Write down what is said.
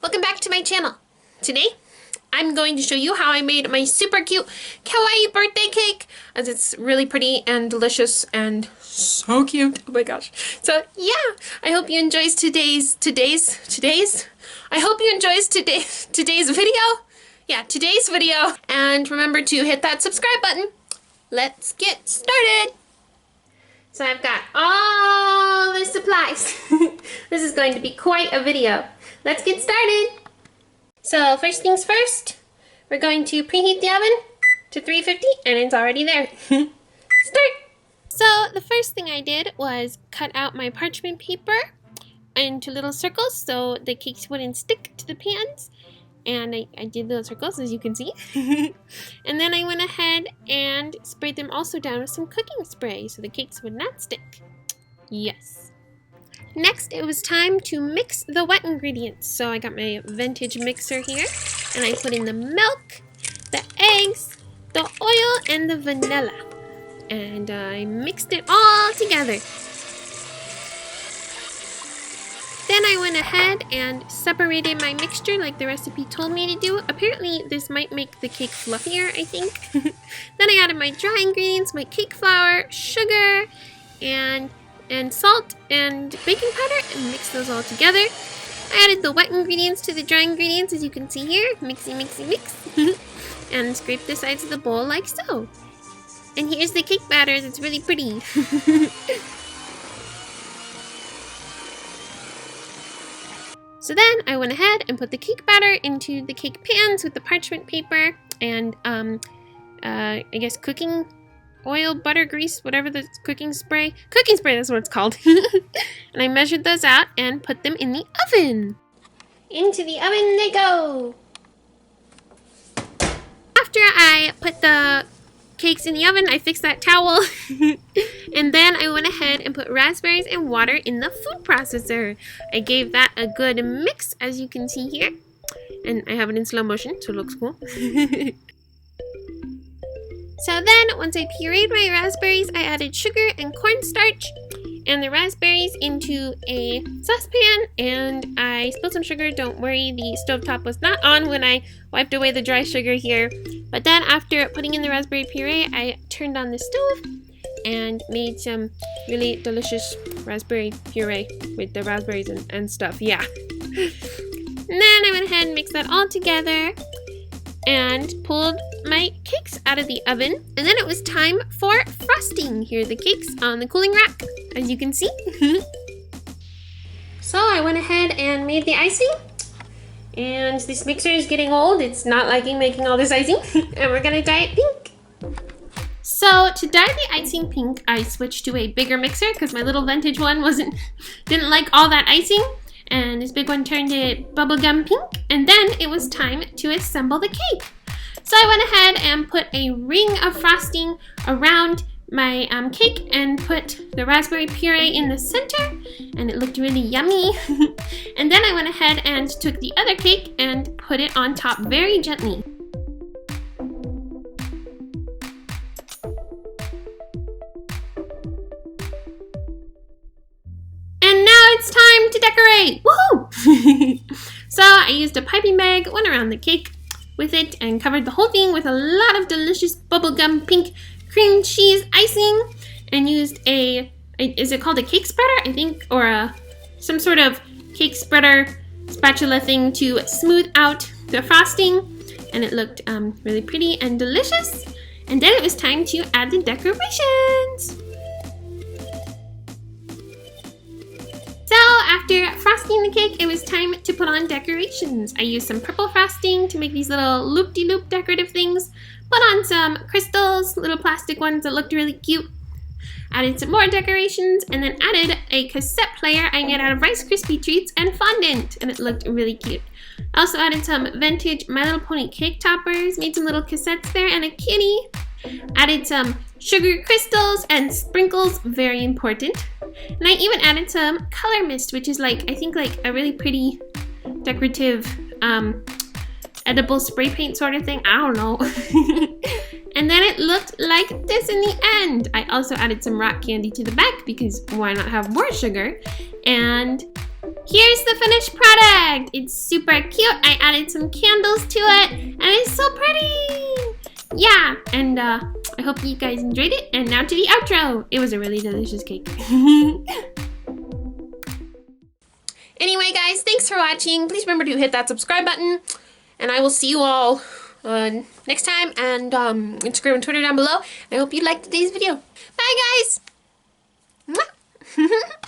Welcome back to my channel. Today, I'm going to show you how I made my super cute Kawaii birthday cake, as it's really pretty and delicious and so cute. Oh my gosh. So yeah, I hope you enjoys today's video. Yeah, today's video. And remember to hit that subscribe button. Let's get started. So I've got all the supplies. This is going to be quite a video. Let's get started. So first things first, we're going to preheat the oven to 350 and it's already there. Start! So the first thing I did was cut out my parchment paper into little circles so the cakes wouldn't stick to the pans. And I did those circles, as you can see. And then I went ahead and sprayed them also down with some cooking spray so the cakes would not stick. Yes. Next, it was time to mix the wet ingredients. So I got my vintage mixer here, and I put in the milk, the eggs, the oil, and the vanilla. And I mixed it all together. Then I went ahead and separated my mixture like the recipe told me to do. Apparently this might make the cake fluffier, I think. Then I added my dry ingredients, my cake flour, sugar, and salt and baking powder, and mixed those all together. I added the wet ingredients to the dry ingredients, as you can see here. Mixy, mixy, mix. And scrape the sides of the bowl like so. And here's the cake batters. It's really pretty. So then I went ahead and put the cake batter into the cake pans with the parchment paper and I guess cooking oil, butter, grease, whatever the cooking spray, that's what it's called. And I measured those out and put them in the oven. Into the oven they go. After I put the cakes in the oven, I fixed that towel. And then I went ahead and put raspberries and water in the food processor. I gave that a good mix, as you can see here. And I have it in slow motion, so it looks cool. So then, once I pureed my raspberries, I added sugar and cornstarch and the raspberries into a saucepan, and I spilled some sugar. Don't worry, the stovetop was not on when I wiped away the dry sugar here. But then after putting in the raspberry puree, I turned on the stove and made some really delicious raspberry puree with the raspberries and stuff, yeah. And then I went ahead and mixed that all together and pulled my cakes out of the oven. And then it was time for frosting. Here are the cakes on the cooling rack, as you can see. So I went ahead and made the icing. And this mixer is getting old. It's not liking making all this icing. And we're gonna dye it pink. So to dye the icing pink, I switched to a bigger mixer because my little vintage one didn't like all that icing. And this big one turned it bubblegum pink. And then it was time to assemble the cake. So I went ahead and put a ring of frosting around my cake and put the raspberry puree in the center, and it looked really yummy. And then I went ahead and took the other cake and put it on top very gently. And now it's time to decorate! Woohoo! So I used a piping bag, went around the cake with it, and covered the whole thing with a lot of delicious bubblegum pink cream cheese icing, and used is it called a cake spreader, I think, or some sort of cake spreader spatula thing to smooth out the frosting, and it looked really pretty and delicious. And then it was time to add the decorations. So after frosting the cake, it was time to put on decorations. I used some purple frosting to make these little loop-de-loop decorative things. Put on some crystals, little plastic ones that looked really cute. Added some more decorations, and then added a cassette player I made out of Rice Krispie treats and fondant, and it looked really cute. I also added some vintage My Little Pony cake toppers, made some little cassettes there, and a kitty. Added some sugar crystals and sprinkles, very important. And I even added some color mist, which is I think a really pretty decorative edible spray paint sort of thing. I don't know. And then it looked like this in the end. I also added some rock candy to the back because why not have more sugar? And here's the finished product. It's super cute. I added some candles to it, and it's so pretty. Yeah, and I hope you guys enjoyed it. And now to the outro. It was a really delicious cake. Anyway, guys, thanks for watching. Please remember to hit that subscribe button, and I will see you all next time, and Instagram and Twitter down below. I hope you liked today's video. Bye, guys. Mwah.